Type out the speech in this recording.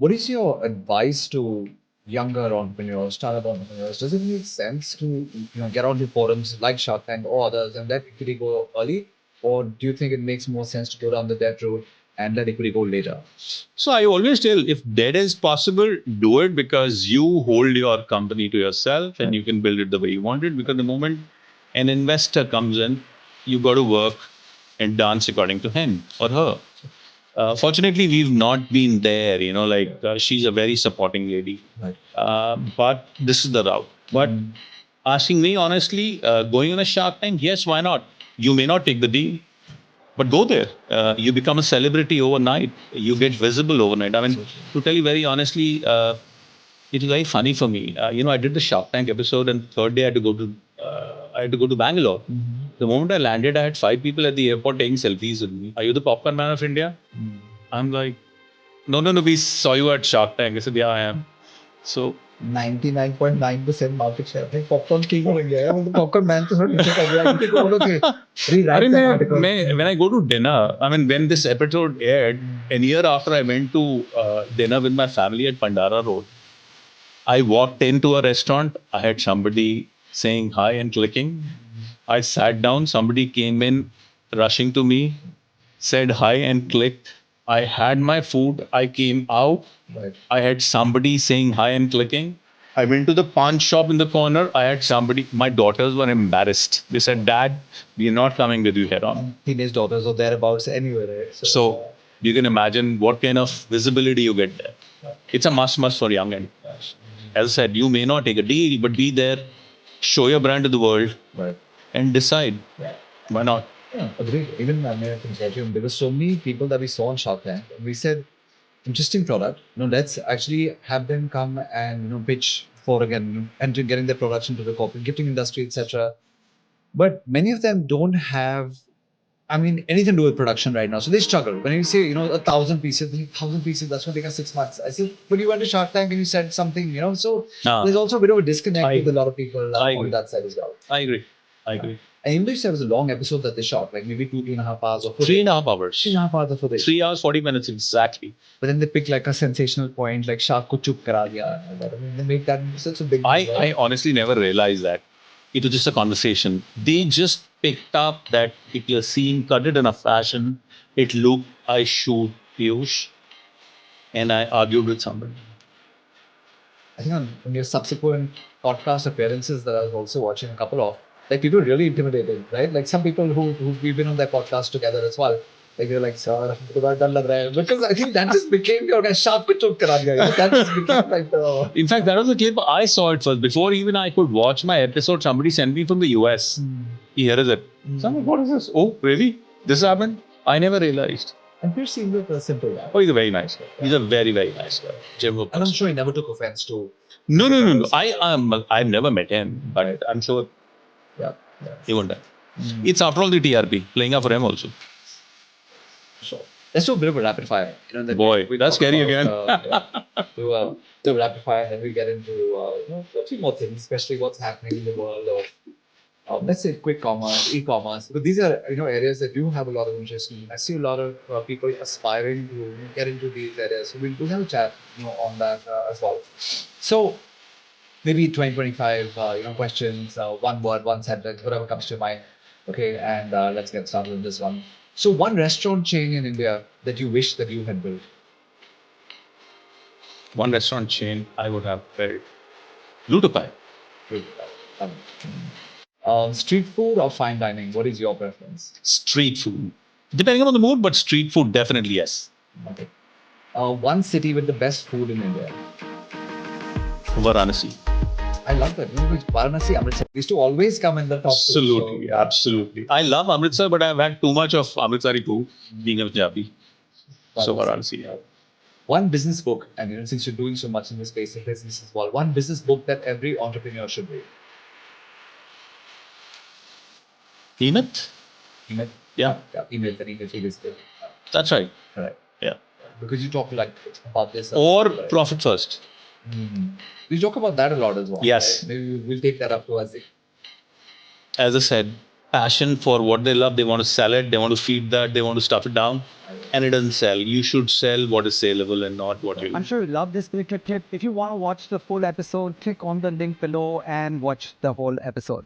What is your advice to younger entrepreneurs, startup entrepreneurs? Does it make sense to get on the forums like Shark Tank or others and let equity go early, or do you think it makes more sense to go down the debt route and let equity go later? So I always tell, if debt is possible, do it, because you hold your company to yourself and you can build it the way you want it. Because the moment an investor comes in, you got to work and dance according to him or her. Fortunately, we've not been there. She's a very supporting lady. Right. But this is the route. But asking me honestly, going on a Shark Tank, yes, why not? You may not take the deal, but go there. You become a celebrity overnight. You get visible overnight. I mean, to tell you very honestly, it is very funny for me. I did the Shark Tank episode, and third day I had to go to Bangalore. Mm-hmm. The moment I landed, I had 5 people at the airport taking selfies with me. Are you the popcorn man of India? I'm like, no, we saw you at Shark Tank. I said, yeah, I am. So 99.9% market share. I think popcorn king हो गया है. The popcorn man तो थोड़ा नीचे कर दिया. किसी को बोलो कि rewrite अरे that मैं article. मैं when I go to dinner, I mean, when this episode aired, a year after I went to dinner with my family at Pandara Road, I walked into a restaurant. I had somebody saying hi and clicking. I sat down. Somebody came in, rushing to me, said hi and clicked. I had my food. I came out. Right. I had somebody saying hi and clicking. I went to the pawn shop in the corner. I had somebody. My daughters were embarrassed. They said, "Dad, we are not coming with you here on." Teenage daughters or thereabouts anywhere, right? So you can imagine what kind of visibility you get there. It's a must for young entrepreneurs. As I said, you may not take a deal, but be there, show your brand to the world, Right. and decide. Why not? Yeah, agreed. Even I mean, I can tell you, there were so many people that we saw on Shark Tank. We said, interesting product. Let's actually have them come and pitch for again and to getting their products into the corporate gifting industry, etc. But many of them don't have, I mean, anything to do with production right now. So they struggle. When you say, 1,000 pieces, 1,000 pieces, that's going to take us 6 months. I said, but you went to Shark Tank and you said something, so there's also a bit of a disconnect with a lot of people on that side as well. I agree. And English, there was a long episode that they shot, like maybe 2.5 hours or 3.5 hours. 3.5 hours of footage. 3 hours, 40 minutes exactly. But then they pick like a sensational point, like Shark ko chup kara diya. I mean, they make that such a big. I honestly never realized that. It was just a conversation. They just picked up that if you're seeing cut it in a fashion, it looked, I shoot Piyush, and I argued with somebody. I think on your subsequent podcast appearances that I was also watching a couple of, like people really intimidated, right? Like some people who we've been on that podcast together as well. Like they're like, sir, because I think that just became your guy sharp ko chup kara diya. That just became like the. In fact, that was the clip I saw it first. Before even I could watch my episode, somebody sent me from the US. Here is it. So I'm like, what is this? Oh, really? This happened? I never realized. And you seem like a simple guy. Oh, he's a very nice guy. He's a very, very nice guy. And I'm sure he never took offense to. No. I've never met him, but I'm sure Yeah. he won't. It's after all the TRP playing up for him also. So let's do a bit of a rapid fire. Boy, that's scary again. Do rapid fire, and then we get into a few more things, especially what's happening in the world of let's say quick commerce, e-commerce. But these are areas that do have a lot of interest in. I see a lot of people aspiring to get into these areas. So we'll have a chat on that as well. So maybe 2025 questions, one word, one sentence, whatever comes to your mind. Okay, and let's get started with this one. So one restaurant chain in India that you wish that you had built. One restaurant chain I would have built. Lutepai. Street food or fine dining? What is your preference? Street food. Depending on the mood, but street food definitely yes. Okay. One city with the best food in India. Varanasi. I love that. Varanasi, Amritsar used to always come in the top. Absolutely, two, absolutely. I love Amritsar, but I've had too much of Amritsari food, being a Punjabi. So Varanasi. Yeah. One business book, and since you're doing so much in this space of business as well, one business book that every entrepreneur should read. Email? Yeah. Email. That's right. Right. Yeah. Because you talk about this. Or profit first. We talk about that a lot as well. Yes. Right? Maybe we'll take that up to us. As I said, passion for what they love. They want to sell it. They want to feed that. They want to stuff it down, and it doesn't sell. You should sell what is saleable and not what you. I'm sure you love this particular tip. If you want to watch the full episode, click on the link below and watch the whole episode.